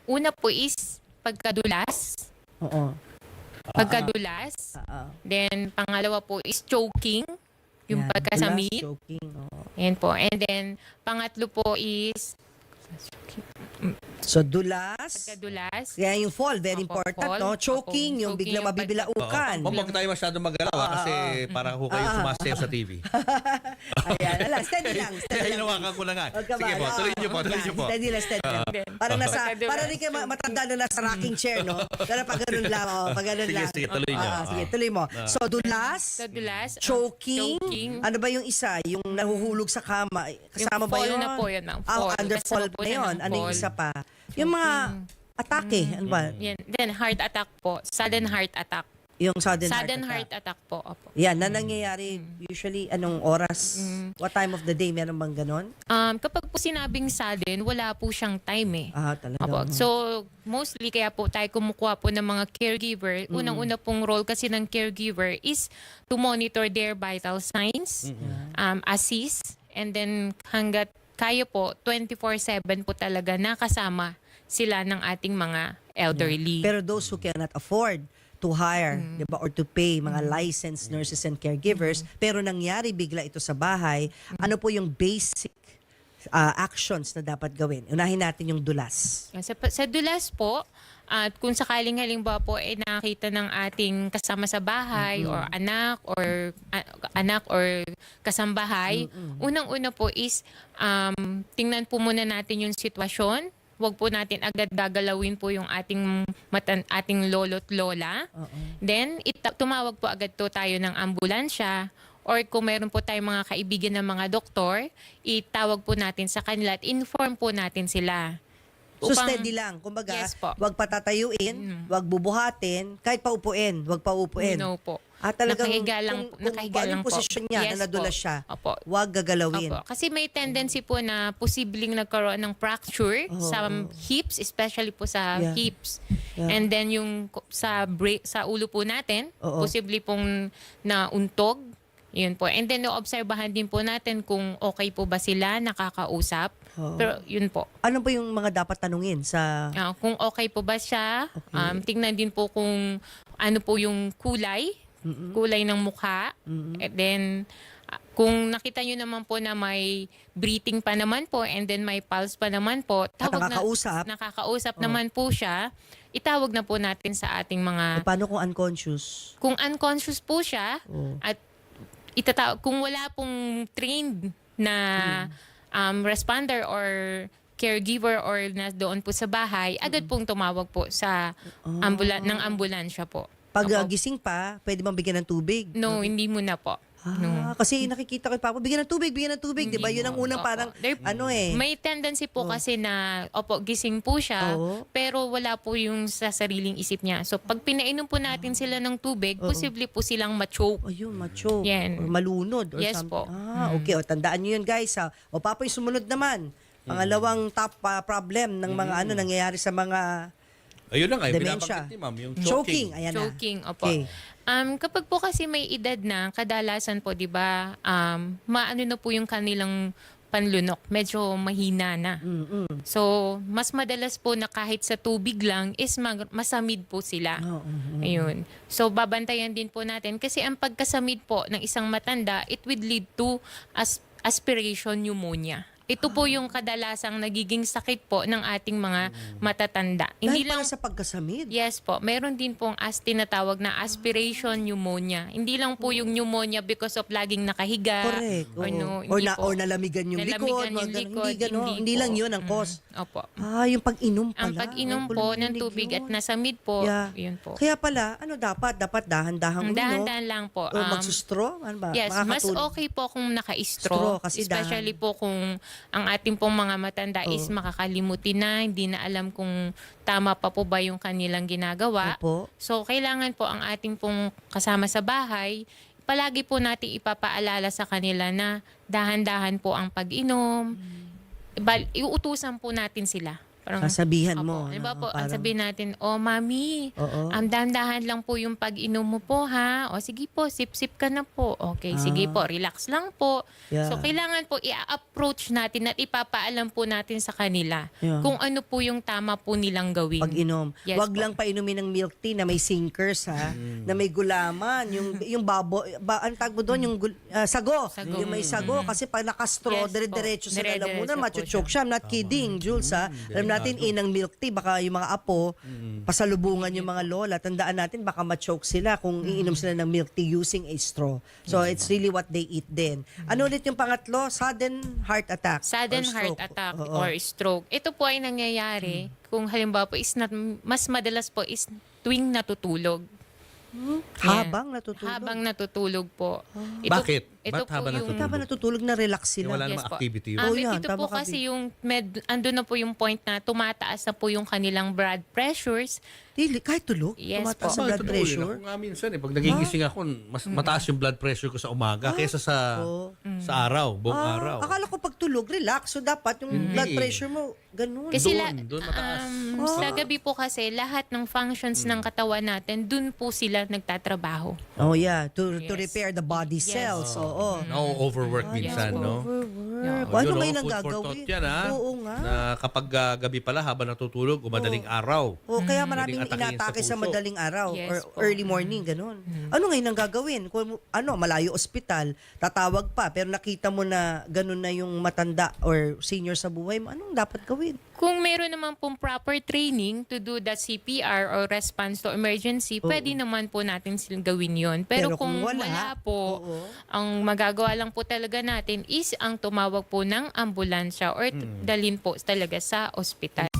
una po is pagkadulas. Oo. Pagkadulas. Then, pangalawa po is choking. Yung Yan, pagkasamit. dulas, choking. Oo. Yan po. And then, pangatlo po is So, dulas. pagkadulas. Kaya yung fall, very Opo, important, fall. no? Choking, Opo, yung choking, biglang yung mabibilaukan. Huwag tayo masyadong magalaw kasi para ho kayo sumasayaw sa TV. Ayan, ala, steady lang. Kaya Steady lang. hinawakan ko na nga. Huwag ka Sige po, ba? tuloy niyo po, tuloy niyo po. Steady lang, steady lang. Para rin kayo matanda na nasa rocking chair, no? Pero pag ganun lang, pag ganun Sige, lang. sige, tuloy niyo. Sige, tuloy mo. So, dulas, Pagkadulas. choking, choking. ano ba yung isa? Yung nahuhulog sa kama. Kasama Yung ba fall yun? na po yun, ma'am. Ah, Fall. under Kasama fall po na na yun. ng Ano yung fall. isa pa? Yung mga atake, ano ba? Yan. Then, heart attack po. Sudden heart attack. Yung sudden Sudden heart heart attack. attack po. Opo. Yan, na nangyayari usually anong oras? What time of the day? Meron bang ganon? Kapag po sinabing sudden, wala po siyang time eh. Talaga. Opo. So, mostly kaya po tayo kumukuha po ng mga caregiver. Unang-una pong role kasi ng caregiver is to monitor their vital signs, assist, and then hanggat kaya po, 24/7 po talaga nakasama sila ng ating mga elderly. Pero those who cannot afford to hire, di ba, or to pay mga licensed nurses and caregivers, pero nangyari bigla ito sa bahay, ano po yung basic actions na dapat gawin? Unahin natin yung dulas. Sa dulas po, at kung sakaling halimbawa po ay nakita ng ating kasama sa bahay or anak or kasambahay, unang-una po is tingnan po muna natin yung sitwasyon. Huwag po natin agad gagalawin po yung ating lolo't lola. Then, tumawag po agad to tayo ng ambulansya, or kung meron po tayong mga kaibigan ng mga doktor, itawag po natin sa kanila at inform po natin sila. So steady lang. Kumbaga, Yes po. wag patatayuin, wag bubuhatin, kahit paupuin, wag paupuin. No po. Talagang Nakahiga lang, kung nakahiga paano lang yung po. posisyon niya Yes na nadulas po. siya, Opo. wag gagalawin. Opo. Kasi may tendency po na posibleng nagkaroon ng fracture sa hips, especially po sa Yeah. hips. Yeah. And then yung sa ulo po natin, Oo. posibleng pong nauntog. Yun po. And then obserbahan din po natin kung okay po ba sila, nakakausap. Oo. Pero yun po. Ano ba yung mga dapat tanungin sa Kung okay po ba siya, tingnan din po kung ano po yung kulay ng mukha. And then, kung nakita nyo naman po na may breathing pa naman po and then may pulse pa naman po, nakakausap naman po siya, itawag na po natin sa ating mga... paano kung unconscious? Kung unconscious po siya, at kung wala pong trained na responder or caregiver or na doon po sa bahay, agad pong tumawag po sa ng ambulansya po. Pag Opo. gising pa, pwede bang bigyan ng tubig? No, hindi mo na po. No. Kasi nakikita ko yung papa, bigyan ng tubig, di ba? Yun ang unang Opo. parang, There- May tendency po kasi na, gising po siya, Oo. pero wala po yung sa sariling isip niya. So, pag pinainom po natin sila ng tubig, posible po silang ma-choke. ayun, macho. Yan. Or malunod. Or Yes something. po. Okay. O, tandaan nyo yun, guys. O, papa, yung sumunod naman. Pangalawang top problem ng mga nangyayari sa mga Ayun na nga, dementia. binabanggit ni ma'am, yung Choking. choking. Ayan na. Choking, opo. Okay. Kapag po kasi may edad na, kadalasan po, di ba, maano na po yung kanilang panlunok. Medyo mahina na. So, mas madalas po na kahit sa tubig lang is masamid po sila. Ayun. So, babantayan din po natin kasi ang pagkasamid po ng isang matanda, it would lead to aspiration pneumonia. Ito po yung kadalasang nagiging sakit po ng ating mga matatanda. Dahil pala sa pagkasamid. Yes po. Meron din pong tinatawag na aspiration pneumonia. Hindi lang po yung pneumonia because of laging nakahiga. Correct. Or, oo. no, or, hindi po. or nalamigan yung likod. Nalamigan yung likod, Hindi, ganon. Hindi po. lang yun ang cause. Opo. Yung pag-inom pala. Ang pag-inom Ay, po ng pulmonig tubig yun. at nasamid po, Yeah. yun po. Kaya pala, dapat dahan-dahang uminom. Dahan-dahan lang po. O magsustraw? Ano ba? Yes, mas Makakatulong. okay po kung Straw, naka-straw. kasi Especially po kung ang ating pong mga matanda is makakalimutin na, hindi na alam kung tama pa po ba yung kanilang ginagawa. Opo. So, kailangan po ang ating pong kasama sa bahay, palagi po natin ipapaalala sa kanila na dahan-dahan po ang pag-inom. Iuutusan po natin sila. Parang, Sasabihan Opo. mo. Halimbawa po, ang parang- sabihin natin, mami, Oo. dahan-dahan lang po yung pag-inom mo po, ha? O sige po, sip-sip ka na po. Okay, sige po, relax lang po. Yeah. So, kailangan po i-approach natin at ipapaalam po natin sa kanila Yeah. kung ano po yung tama po nilang gawin. Pag-inom. Yes Wag po. lang painumin ng milk tea na may sinkers ha, na may gulaman, yung ang tawag mo doon, yung sago. Sago. Yung may sago kasi pag nakastraw, Yes po. dire-diretso sa Dire-diretso lalamunan, po machuchoke siya. siya. I'm not kidding, Jules ha. Alam natin, inang milk tea, baka yung mga apo, pasalubungan yung mga lola. Tandaan natin, baka machoke sila kung iinom sila ng milk tea using a straw. So, it's really what they eat din. Ano ulit yung pangatlo? Sudden heart attack. Sudden or heart stroke. attack Oo. or stroke. Ito po ay nangyayari kung halimbawa po mas madalas po is tuwing natutulog. Yan. Habang natutulog. Habang natutulog po. Bakit? Ba't habang Bakit habang natutulog na relax Yung sila? wala Yes namang po. activity yun. Oh, yan, Ito tama po ka, kasi Vic. yung andun na po yung point na tumataas na po yung kanilang blood pressures. Dili, kahit tulog? Yes tumataas po. ang blood Totoo yun. pressure? Ako nga minsan pag nagigising ako, mas mataas yung blood pressure ko sa umaga kaysa sa araw, buong araw. Akala ko pag tulog, relax. So dapat yung blood Hindi. pressure mo, ganun. Kasi Doon mataas. sa gabi po kasi lahat ng functions ng katawan natin, dun po sila nagtatrabaho. Oh yeah, to Yes. repair the body Yes. cells. Oo. Na-overwork minsan, po. no? Overwork. Oh, Ano yun, ngayon ang food for gagawin? thought yan, ha? Oo nga. Na kapag gabi pala, habang natutulog, o madaling araw. O kaya maraming Pwedeng atakihin inatake sa sa puso. madaling araw Yes or po. early morning, ganun. Ano ngayon ang gagawin? Kung malayo ospital, tatawag pa, pero nakita mo na ganun na yung matanda or senior sa buhay mo, anong dapat gawin? Kung meron naman pong proper training to do the CPR or response to emergency, pwede naman po natin silang gawin yon. Pero kung wala po, ang magagawa lang po talaga natin is ang tumawag po ng ambulansya or dalhin po talaga sa ospital.